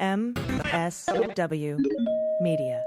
MSW Media.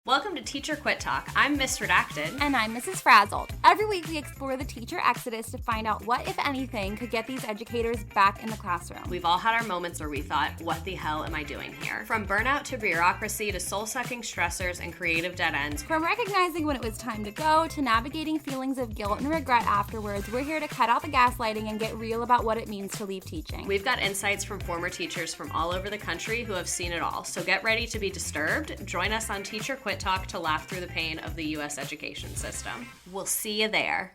Welcome to Teacher Quit Talk. I'm Miss Redacted. And I'm Mrs. Frazzled. Every week we explore the teacher exodus to find out what, if anything, could get these educators back in the classroom. We've all had our moments where we thought, what the hell am I doing here? From burnout to bureaucracy to soul-sucking stressors and creative dead ends. From recognizing when it was time to go to navigating feelings of guilt and regret afterwards, we're here to cut out the gaslighting and get real about what it means to leave teaching. We've got insights from former teachers from all over the country who have seen it all. So get ready to be disturbed. Join us on Teacher Quit Talk to laugh through the pain of the U.S. education system. We'll see you there.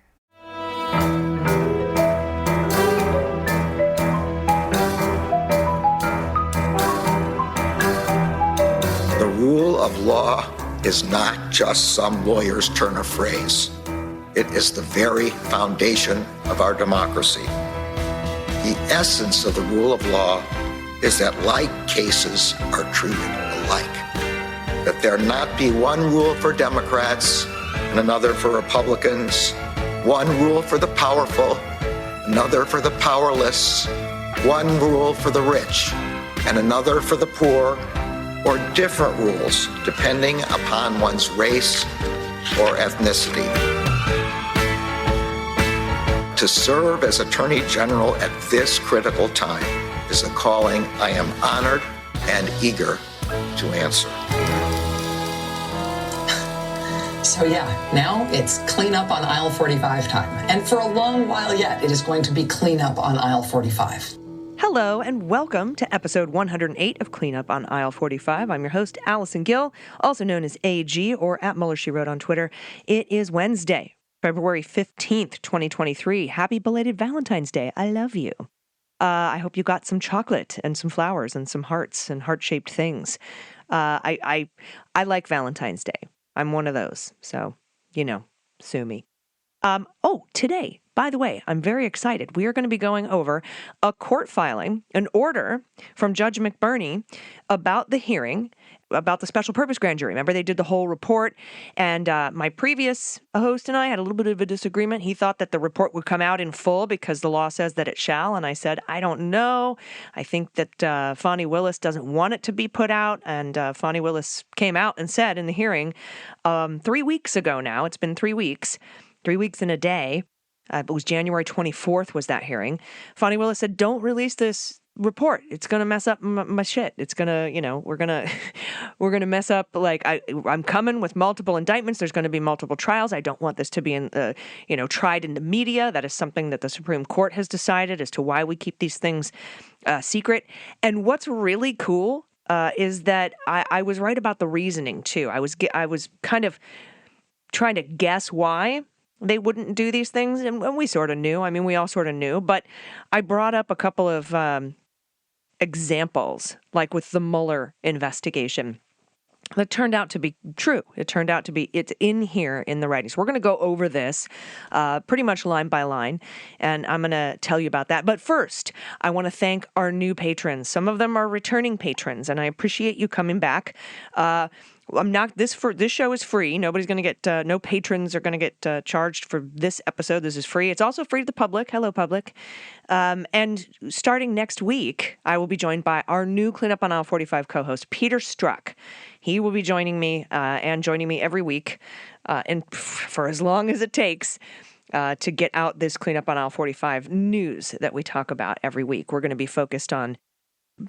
The rule of law is not just some lawyer's turn of phrase. It is the very foundation of our democracy. The essence of the rule of law is that like cases are treated alike. That there not be one rule for Democrats and another for Republicans, one rule for the powerful, another for the powerless, one rule for the rich and another for the poor, or different rules depending upon one's race or ethnicity. To serve as Attorney General at this critical time is a calling I am honored and eager to answer. So yeah, now it's cleanup on aisle 45 time. And for a long while yet, it is going to be cleanup on aisle 45. Hello and welcome to episode 108 of Cleanup on Aisle 45. I'm your host, Allison Gill, also known as AG or at Mueller She Wrote on Twitter. It is Wednesday, February 15th, 2023. Happy belated Valentine's Day. I love you. I hope you got some chocolate and some flowers and some hearts and heart-shaped things. I like Valentine's Day. I'm one of those, so, sue me. Today, by the way, I'm very excited. We are going to be going over a court filing, an order from Judge McBurney about the hearing, about the special purpose grand jury. Remember, they did the whole report, and my previous host and I had a little bit of a disagreement. He thought that the report would come out in full because the law says that it shall, and I said, I don't know. I think that Fani Willis doesn't want it to be put out, and Fani Willis came out and said in the hearing 3 weeks ago now, it's been 3 weeks, 3 weeks and a day, it was January 24th was that hearing. Fani Willis said, don't release this report. It's going to mess up my shit. It's going to, we're going to mess up. I'm coming with multiple indictments. There's going to be multiple trials. I don't want this to be tried in the media. That is something that the Supreme Court has decided as to why we keep these things secret. And what's really cool is that I was right about the reasoning too. I was kind of trying to guess why they wouldn't do these things, and we sort of knew. I mean, we all sort of knew, but I brought up a couple of examples, like with the Mueller investigation, that turned out to be true. It turned out to be, it's in here in the writings. We're going to go over this pretty much line by line, and I'm going to tell you about that. But first, I want to thank our new patrons. Some of them are returning patrons, and I appreciate you coming back. This show is free. Nobody's going to get, no patrons are going to get charged for this episode. This is free. It's also free to the public. Hello, public. And starting next week, I will be joined by our new Cleanup on Aisle 45 co-host, Peter Struck. He will be joining me and joining me every week and for as long as it takes to get out this Cleanup on Aisle 45 news that we talk about every week. We're going to be focused on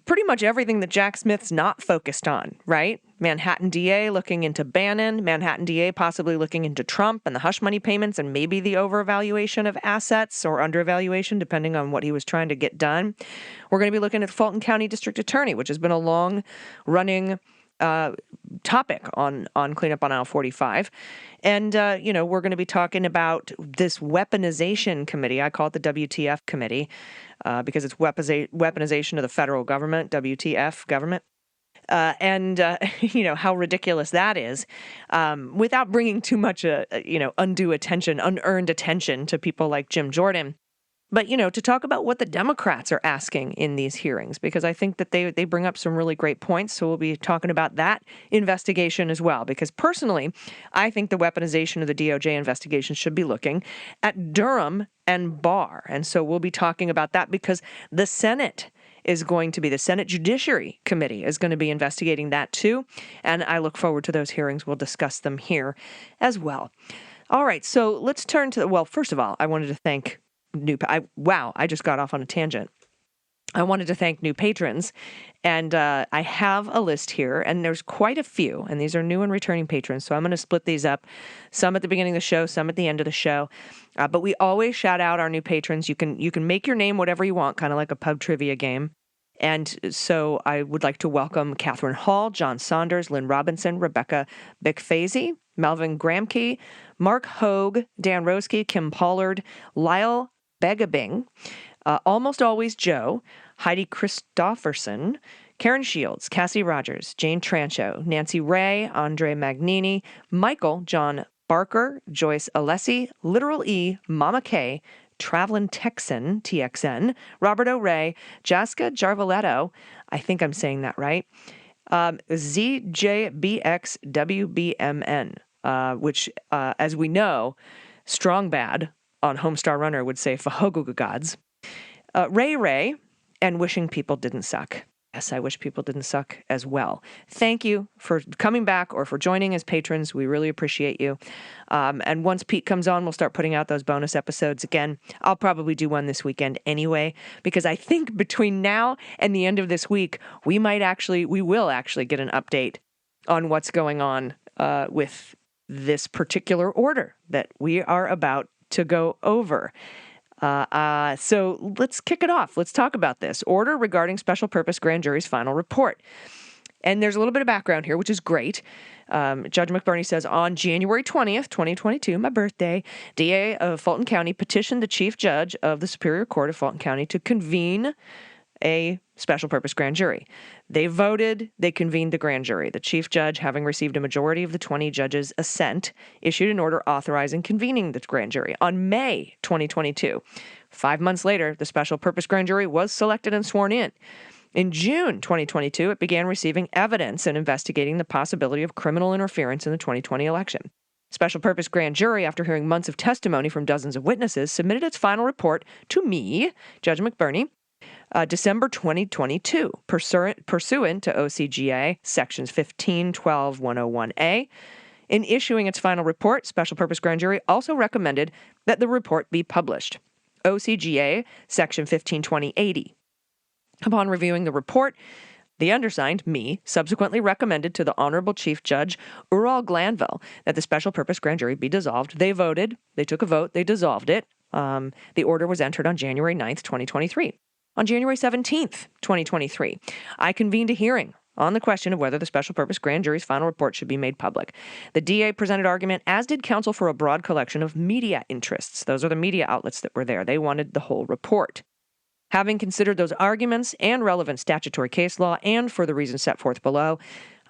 pretty much everything that Jack Smith's not focused on, right? Manhattan DA looking into Bannon, Manhattan DA possibly looking into Trump and the hush money payments and maybe the overvaluation of assets or undervaluation, depending on what he was trying to get done. We're going to be looking at the Fulton County District Attorney, which has been a long-running topic on Cleanup on Aisle 45. And, we're going to be talking about this weaponization committee. I call it the WTF committee because it's weaponization of the federal government, WTF government. And how ridiculous that is, without bringing too much, undue attention, unearned attention to people like Jim Jordan. but, to talk about what the Democrats are asking in these hearings, because I think that they bring up some really great points. So we'll be talking about that investigation as well, because personally, I think the weaponization of the DOJ investigation should be looking at Durham and Barr. And so we'll be talking about that because the Senate Judiciary Committee is going to be investigating that too. And I look forward to those hearings. We'll discuss them here as well. All right, so let's turn to, well, first of all, I wanted to thank I just got off on a tangent. I wanted to thank new patrons, and I have a list here, and there's quite a few, and these are new and returning patrons, so I'm going to split these up, some at the beginning of the show, some at the end of the show, but we always shout out our new patrons. You can make your name whatever you want, kind of like a pub trivia game, and so I would like to welcome Catherine Hall, John Saunders, Lynn Robinson, Rebecca Bickfazy, Melvin Gramke, Mark Hogue, Dan Roski, Kim Pollard, Lyle Begabing, Almost Always Joe, Heidi Christofferson, Karen Shields, Cassie Rogers, Jane Trancho, Nancy Ray, Andre Magnini, Michael John Barker, Joyce Alessi, Literal E, Mama K, Travelin' Texan, TXN, Robert O'Ray, Jaska Jarvaletto, I think I'm saying that right, ZJBXWBMN, which, as we know, Strong Bad on Homestar Runner would say Fahogu gods. Ray, and Wishing People Didn't Suck. Yes, I wish people didn't suck as well. Thank you for coming back or for joining as patrons. We really appreciate you. And once Pete comes on, we'll start putting out those bonus episodes again. I'll probably do one this weekend anyway, because I think between now and the end of this week, we will actually get an update on what's going on with this particular order that we are about to go over. So let's kick it off. Let's talk about this. Order regarding Special Purpose Grand Jury's final report. And there's a little bit of background here, which is great. Judge McBurney says, on January 20th, 2022, my birthday, DA of Fulton County petitioned the Chief Judge of the Superior Court of Fulton County to convene a special purpose grand jury. They voted, they convened the grand jury. The chief judge, having received a majority of the 20 judges' assent, issued an order authorizing convening the grand jury. On May 2022, 5 months later, the special purpose grand jury was selected and sworn in. In June 2022, it began receiving evidence and investigating the possibility of criminal interference in the 2020 election. Special Purpose Grand Jury, after hearing months of testimony from dozens of witnesses, submitted its final report to me, Judge McBurney, December 2022, pursuant to OCGA Sections 15-12-101A. In issuing its final report, Special Purpose Grand Jury also recommended that the report be published. OCGA Section 15-20-80. Upon reviewing the report, the undersigned, me, subsequently recommended to the Honorable Chief Judge Ural Glanville that the Special Purpose Grand Jury be dissolved. They voted. They took a vote. They dissolved it. The order was entered on January 9th, 2023. On January 17th, 2023, I convened a hearing on the question of whether the Special Purpose Grand Jury's final report should be made public. The DA presented argument, as did counsel for a broad collection of media interests. Those are the media outlets that were there. They wanted the whole report. Having considered those arguments and relevant statutory case law, and for the reasons set forth below,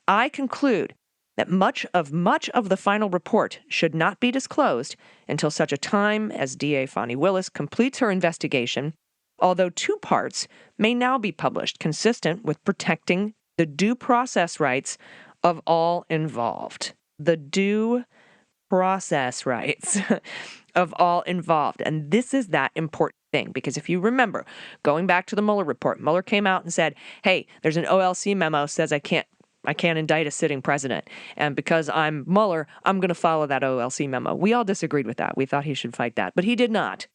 I conclude that much of the final report should not be disclosed until such a time as DA Fani Willis completes her investigation, although two parts may now be published, consistent with protecting the due process rights of all involved. The due process rights of all involved. And this is that important thing, because if you remember, going back to the Mueller report, Mueller came out and said, hey, there's an OLC memo says I can't indict a sitting president. And because I'm Mueller, I'm going to follow that OLC memo. We all disagreed with that. We thought he should fight that, but he did not.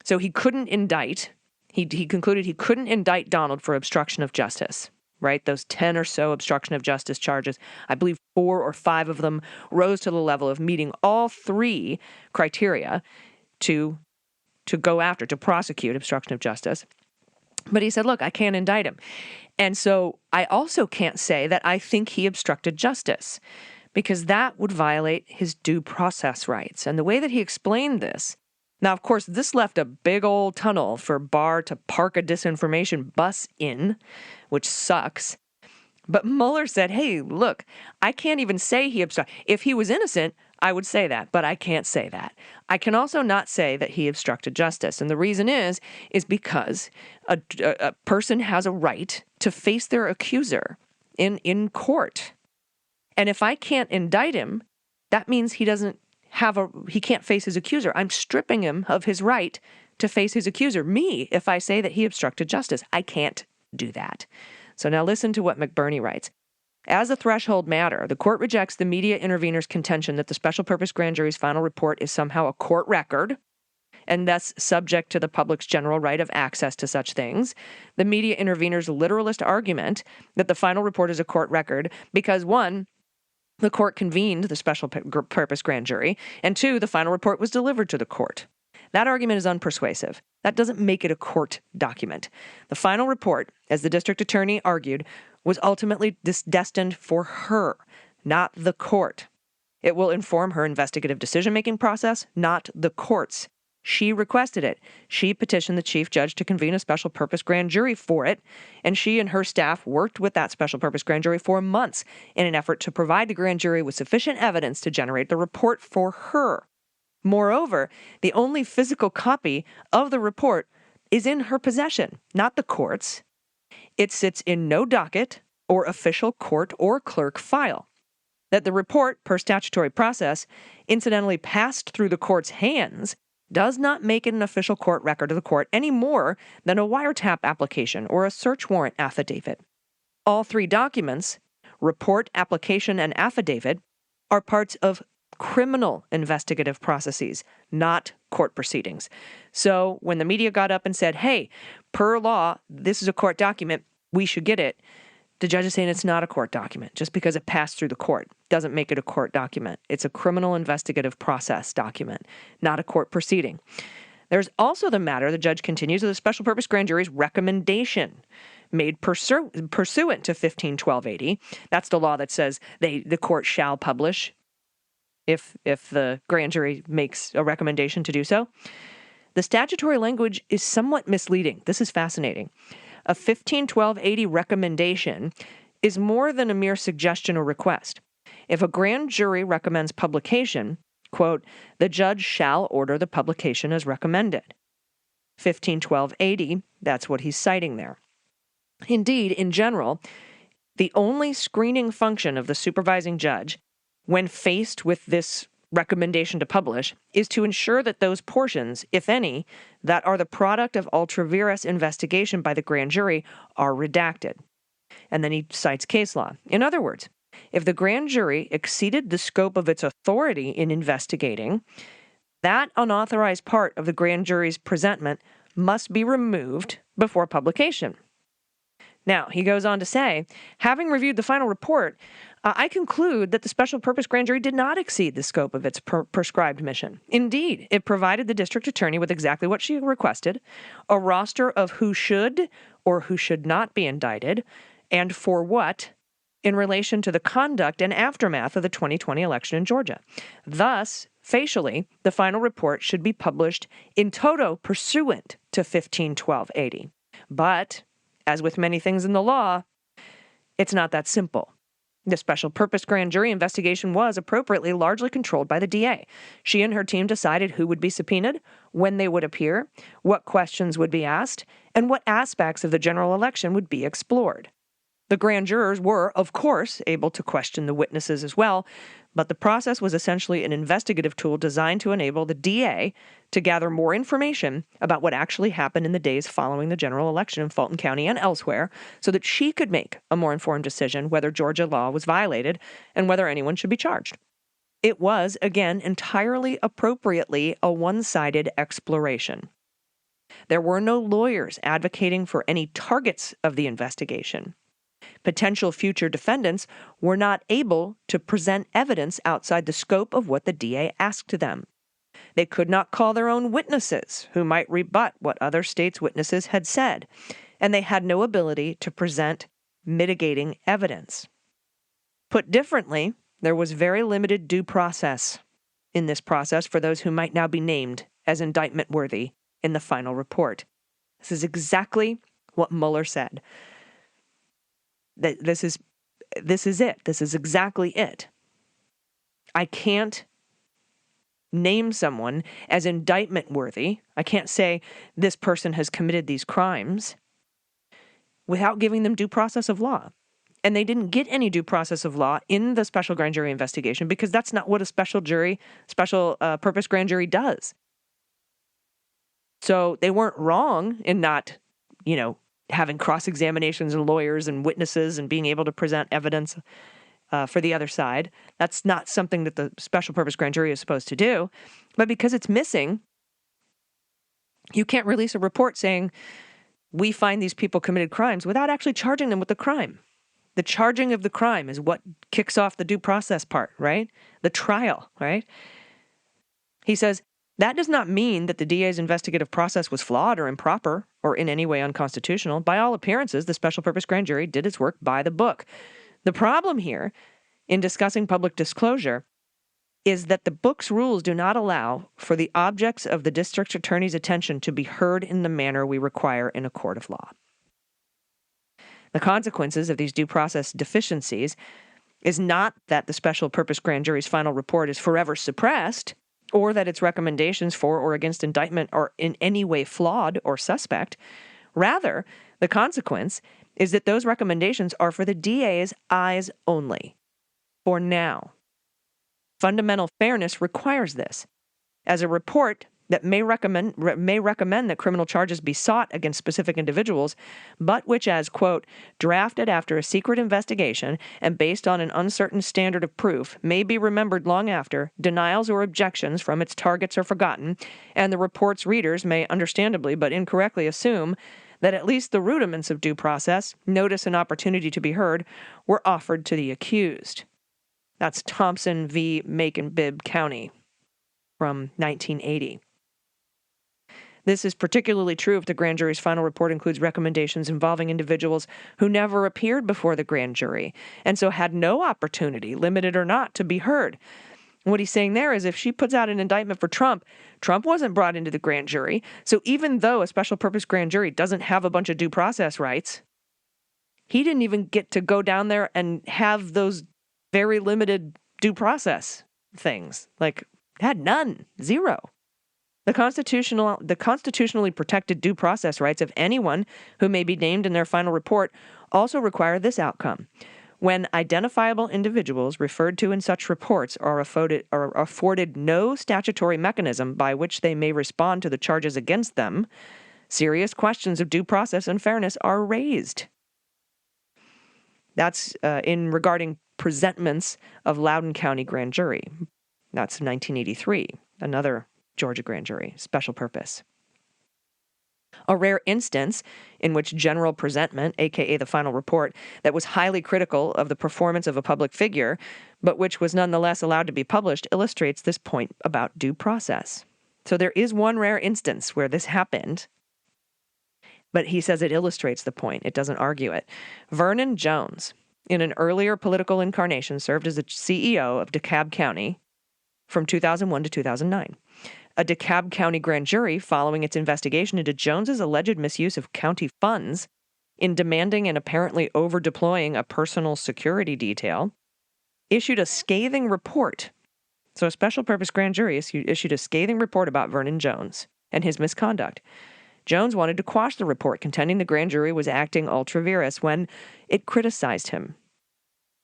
So he couldn't indict. He concluded he couldn't indict Donald for obstruction of justice, right? Those 10 or so obstruction of justice charges, I believe 4 or 5 of them rose to the level of meeting all 3 criteria to prosecute obstruction of justice. But he said, look, I can't indict him. And so I also can't say that I think he obstructed justice, because that would violate his due process rights. And the way that he explained this, now, of course, this left a big old tunnel for Barr to park a disinformation bus in, which sucks. But Mueller said, hey, look, I can't even say he obstructed. If he was innocent, I would say that, but I can't say that. I can also not say that he obstructed justice. And the reason is because a person has a right to face their accuser in court. And if I can't indict him, that means he can't face his accuser. I'm stripping him of his right to face his accuser. Me, if I say that he obstructed justice, I can't do that. So now listen to what McBurney writes. As a threshold matter, the court rejects the media intervener's contention that the special purpose grand jury's final report is somehow a court record and thus subject to the public's general right of access to such things. The media intervener's literalist argument that the final report is a court record because, one, the court convened the special purpose grand jury, and two, the final report was delivered to the court. That argument is unpersuasive. That doesn't make it a court document. The final report, as the district attorney argued, was ultimately destined for her, not the court. It will inform her investigative decision-making process, not the court's. She requested it. She petitioned the chief judge to convene a special purpose grand jury for it, and she and her staff worked with that special purpose grand jury for months in an effort to provide the grand jury with sufficient evidence to generate the report for her. Moreover, the only physical copy of the report is in her possession, not the court's. It sits in no docket or official court or clerk file. That the report, per statutory process, incidentally passed through the court's hands does not make it an official court record of the court any more than a wiretap application or a search warrant affidavit. All three documents, report, application, and affidavit, are parts of criminal investigative processes, not court proceedings. So when the media got up and said, hey, per law, this is a court document, we should get it, the judge is saying it's not a court document. Just because it passed through the court doesn't make it a court document. It's a criminal investigative process document, not a court proceeding. There's also the matter, the judge continues, of the special purpose grand jury's recommendation made pursuant to 151280. That's the law that says the court shall publish if the grand jury makes a recommendation to do so. The statutory language is somewhat misleading. This is fascinating. A 151280 recommendation is more than a mere suggestion or request. If a grand jury recommends publication, quote, the judge shall order the publication as recommended. 151280, that's what he's citing there. Indeed, in general, the only screening function of the supervising judge when faced with this recommendation to publish is to ensure that those portions, if any, that are the product of ultra vires investigation by the grand jury are redacted. And then he cites case law. In other words, if the grand jury exceeded the scope of its authority in investigating, that unauthorized part of the grand jury's presentment must be removed before publication. Now, he goes on to say, having reviewed the final report, I conclude that the special purpose grand jury did not exceed the scope of its prescribed mission. Indeed, it provided the district attorney with exactly what she requested, a roster of who should or who should not be indicted, and for what, in relation to the conduct and aftermath of the 2020 election in Georgia. Thus, facially, the final report should be published in toto pursuant to 151280. But, as with many things in the law, it's not that simple. The special purpose grand jury investigation was appropriately largely controlled by the DA. She and her team decided who would be subpoenaed, when they would appear, what questions would be asked, and what aspects of the general election would be explored. The grand jurors were, of course, able to question the witnesses as well, but the process was essentially an investigative tool designed to enable the DA to gather more information about what actually happened in the days following the general election in Fulton County and elsewhere, so that she could make a more informed decision whether Georgia law was violated and whether anyone should be charged. It was, again, entirely appropriately a one-sided exploration. There were no lawyers advocating for any targets of the investigation. Potential future defendants were not able to present evidence outside the scope of what the DA asked them. They could not call their own witnesses who might rebut what other states' witnesses had said, and they had no ability to present mitigating evidence. Put differently, there was very limited due process in this process for those who might now be named as indictment-worthy in the final report. This is exactly what Mueller said. This is it. This is exactly it. I can't name someone as indictment worthy. I can't say this person has committed these crimes without giving them due process of law. And they didn't get any due process of law in the special grand jury investigation because that's not what a special purpose grand jury does. So they weren't wrong in not, having cross-examinations and lawyers and witnesses and being able to present evidence for the other side. That's not something that the special purpose grand jury is supposed to do. But because it's missing, you can't release a report saying, we find these people committed crimes without actually charging them with the crime. The charging of the crime is what kicks off the due process part, right? The trial, right? He says, that does not mean that the DA's investigative process was flawed or improper or in any way unconstitutional. By all appearances, the special purpose grand jury did its work by the book. The problem here in discussing public disclosure is that the book's rules do not allow for the objects of the district attorney's attention to be heard in the manner we require in a court of law. The consequences of these due process deficiencies is not that the special purpose grand jury's final report is forever suppressed or that its recommendations for or against indictment are in any way flawed or suspect. Rather, the consequence is that those recommendations are for the DA's eyes only. For now. Fundamental fairness requires this. As a report that may recommend that criminal charges be sought against specific individuals, but which as, quote, drafted after a secret investigation and based on an uncertain standard of proof, may be remembered long after, denials or objections from its targets are forgotten, and the report's readers may understandably but incorrectly assume that at least the rudiments of due process, notice and opportunity to be heard, were offered to the accused. That's Thompson v. Macon-Bibb County from 1980. This is particularly true if the grand jury's final report includes recommendations involving individuals who never appeared before the grand jury and so had no opportunity, limited or not, to be heard. What he's saying there is if she puts out an indictment for Trump, Trump wasn't brought into the grand jury. So even though a special purpose grand jury doesn't have a bunch of due process rights, he didn't even get to go down there and have those very limited due process things. Had none, zero. The constitutionally protected due process rights of anyone who may be named in their final report also require this outcome. When identifiable individuals referred to in such reports are afforded no statutory mechanism by which they may respond to the charges against them, serious questions of due process and fairness are raised. That's in regarding presentments of Loudoun County grand jury. That's 1983, another Georgia grand jury, special purpose. A rare instance in which general presentment, aka the final report, that was highly critical of the performance of a public figure, but which was nonetheless allowed to be published, illustrates this point about due process. So there is one rare instance where this happened, but he says it illustrates the point. It doesn't argue it. Vernon Jones, in an earlier political incarnation, served as the CEO of DeKalb County from 2001 to 2009. A DeKalb County grand jury, following its investigation into Jones's alleged misuse of county funds in demanding and apparently over-deploying a personal security detail, issued a scathing report. So a special purpose grand jury issued a scathing report about Vernon Jones and his misconduct. Jones wanted to quash the report, contending the grand jury was acting ultra vires when it criticized him.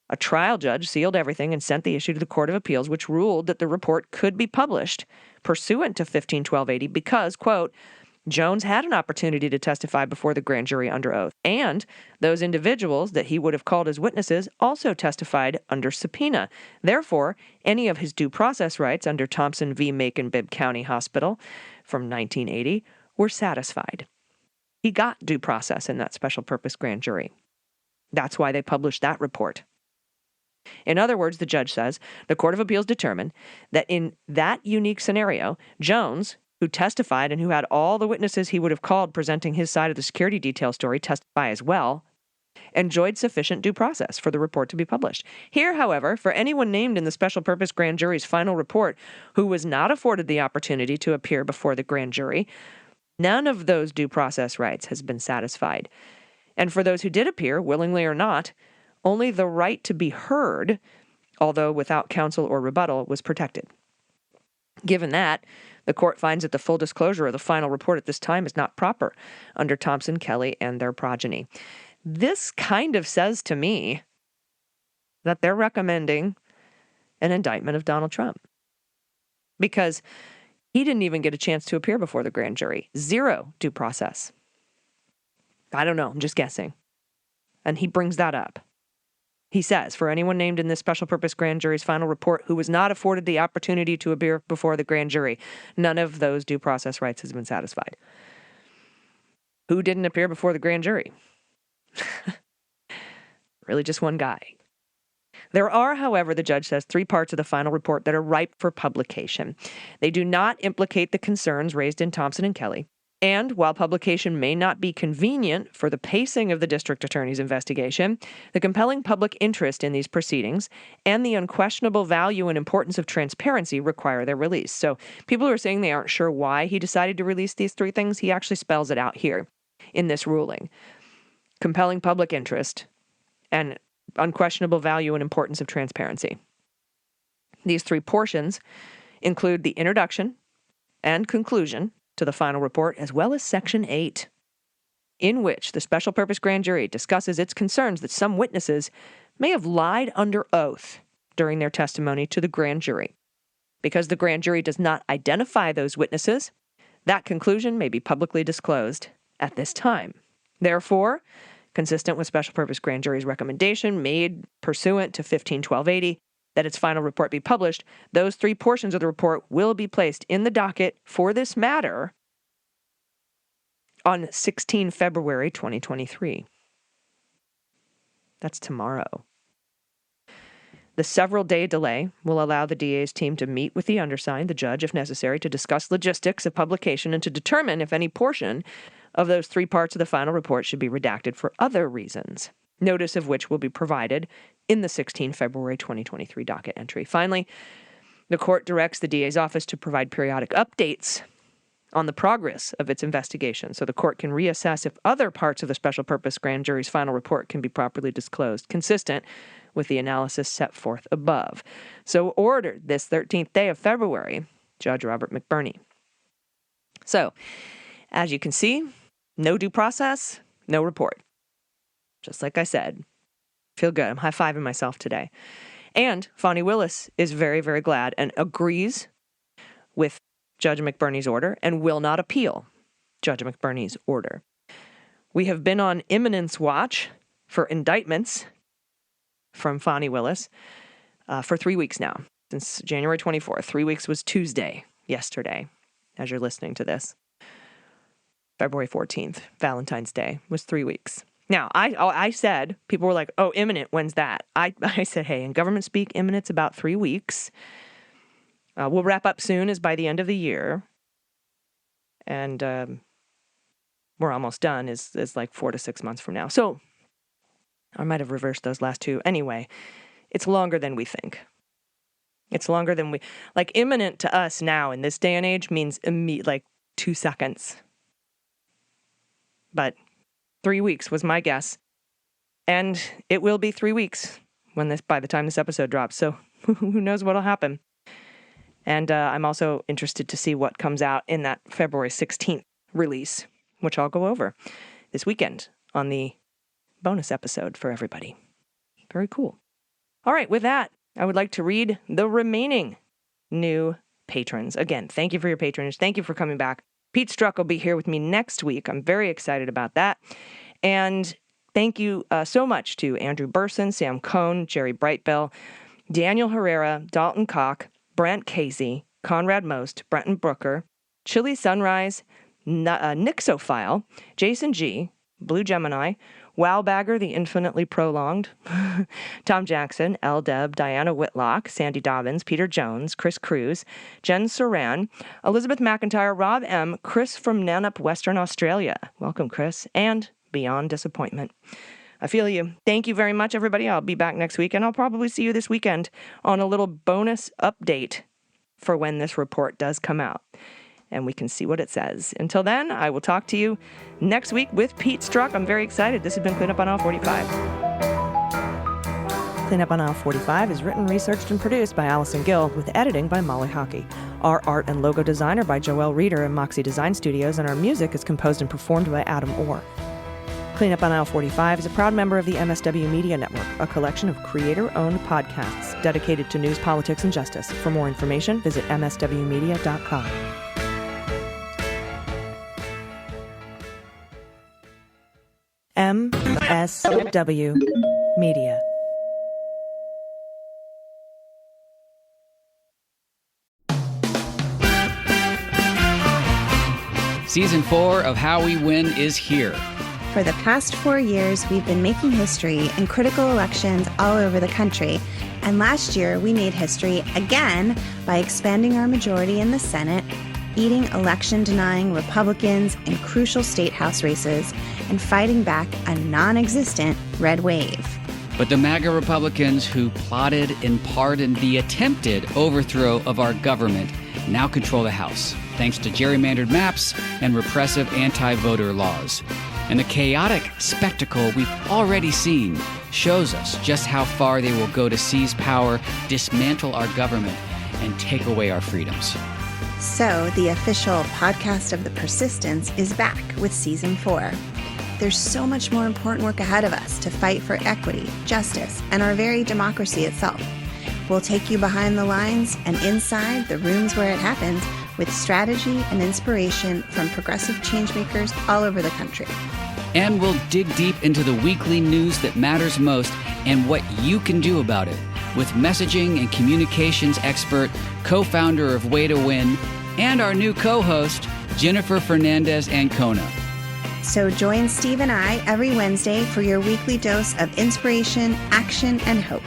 A trial judge sealed everything and sent the issue to the Court of Appeals, which ruled that the report could be published pursuant to 151280 because, quote, Jones had an opportunity to testify before the grand jury under oath, and those individuals that he would have called as witnesses also testified under subpoena. Therefore, any of his due process rights under Thompson v. Macon-Bibb County Hospital from 1980 were satisfied. He got due process in that special purpose grand jury. That's why they published that report. In other words, the judge says, the Court of Appeals determined that in that unique scenario, Jones, who testified and who had all the witnesses he would have called presenting his side of the security detail story testify as well, enjoyed sufficient due process for the report to be published. Here, however, for anyone named in the special purpose grand jury's final report who was not afforded the opportunity to appear before the grand jury, none of those due process rights has been satisfied. And for those who did appear, willingly or not, only the right to be heard, although without counsel or rebuttal, was protected. Given that, the court finds that the full disclosure of the final report at this time is not proper under Thompson, Kelly, and their progeny. This kind of says to me that they're recommending an indictment of Donald Trump because he didn't even get a chance to appear before the grand jury. Zero due process. I don't know. I'm just guessing. And he brings that up. He says, for anyone named in this special purpose grand jury's final report who was not afforded the opportunity to appear before the grand jury, none of those due process rights has been satisfied. Who didn't appear before the grand jury? Really just one guy. There are, however, the judge says, 3 parts of the final report that are ripe for publication. They do not implicate the concerns raised in Thompson and Kelly. And while publication may not be convenient for the pacing of the district attorney's investigation, the compelling public interest in these proceedings and the unquestionable value and importance of transparency require their release. So people who are saying they aren't sure why he decided to release these 3 things, he actually spells it out here in this ruling. Compelling public interest and unquestionable value and importance of transparency. These 3 portions include the introduction and conclusion to the final report, as well as Section 8, in which the special purpose grand jury discusses its concerns that some witnesses may have lied under oath during their testimony to the grand jury. Because the grand jury does not identify those witnesses, that conclusion may be publicly disclosed at this time. Therefore, consistent with special purpose grand jury's recommendation made pursuant to 15-1280, that its final report be published, those 3 portions of the report will be placed in the docket for this matter on 16 February 2023. That's tomorrow. The several-day delay will allow the DA's team to meet with the undersigned, the judge, if necessary, to discuss logistics of publication and to determine if any portion of those 3 parts of the final report should be redacted for other reasons, notice of which will be provided in the 16 February 2023 docket entry. Finally, the court directs the DA's office to provide periodic updates on the progress of its investigation so the court can reassess if other parts of the special purpose grand jury's final report can be properly disclosed, consistent with the analysis set forth above. So ordered this 13th day of February, Judge Robert McBurney. So, as you can see, no due process, no report. Just like I said, feel good. I'm high-fiving myself today. And Fani Willis is very, very glad and agrees with Judge McBurney's order and will not appeal Judge McBurney's order. We have been on imminence watch for indictments from Fani Willis for 3 weeks now, since January 24th. 3 weeks was Tuesday, yesterday, as you're listening to this. February 14th, Valentine's Day, was 3 weeks. Now, I said, people were like, oh, imminent, when's that? I said, hey, in government speak, imminent's about 3 weeks. We'll wrap up soon, is by the end of the year. And we're almost done, is like 4 to 6 months from now. So I might have reversed those last 2. Anyway, it's longer than we think. It's longer than like imminent to us now in this day and age means like 2 seconds. But 3 weeks was my guess. And it will be 3 weeks by the time this episode drops. So who knows what'll happen. And I'm also interested to see what comes out in that February 16th release, which I'll go over this weekend on the bonus episode for everybody. Very cool. All right, with that, I would like to read the remaining new patrons. Again, thank you for your patronage. Thank you for coming back. Pete Struck will be here with me next week. I'm very excited about that. And thank you so much to Andrew Burson, Sam Cohn, Jerry Brightbell, Daniel Herrera, Dalton Koch, Brent Casey, Conrad Most, Brenton Brooker, Chili Sunrise, Nixophile, Jason G., Blue Gemini, Wowbagger, the infinitely prolonged, Tom Jackson, L. Deb, Diana Whitlock, Sandy Dobbins, Peter Jones, Chris Cruz, Jen Saran, Elizabeth McIntyre, Rob M., Chris from Nanup, Western Australia. Welcome, Chris. And Beyond Disappointment. I feel you. Thank you very much, everybody. I'll be back next week, and I'll probably see you this weekend on a little bonus update for when this report does come out, and we can see what it says. Until then, I will talk to you next week with Pete Struck. I'm very excited. This has been Cleanup on Aisle 45. Cleanup on Aisle 45 is written, researched, and produced by Allison Gill, with editing by Molly Hockey. Our art and logo design are by Joelle Reeder and Moxie Design Studios, and our music is composed and performed by Adam Orr. Cleanup on Aisle 45 is a proud member of the MSW Media Network, a collection of creator-owned podcasts dedicated to news, politics, and justice. For more information, visit mswmedia.com. MSW Media. Season 4 of How We Win is here. For the past 4 years, we've been making history in critical elections all over the country. And last year, we made history again by expanding our majority in the Senate, eating election-denying Republicans in crucial state house races, and fighting back a non-existent red wave. But the MAGA Republicans who plotted and pardoned the attempted overthrow of our government now control the House, thanks to gerrymandered maps and repressive anti-voter laws. And the chaotic spectacle we've already seen shows us just how far they will go to seize power, dismantle our government, and take away our freedoms. So, the official podcast of The Persistence is back with Season 4. There's so much more important work ahead of us to fight for equity, justice, and our very democracy itself. We'll take you behind the lines and inside the rooms where it happens with strategy and inspiration from progressive changemakers all over the country. And we'll dig deep into the weekly news that matters most and what you can do about it with messaging and communications expert, co-founder of Way to Win, and our new co-host, Jennifer Fernandez-Ancona. So join Steve and I every Wednesday for your weekly dose of inspiration, action, and hope.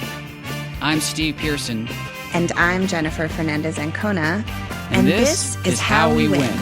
I'm Steve Pearson. And I'm Jennifer Fernandez-Ancona. And this is How We Win.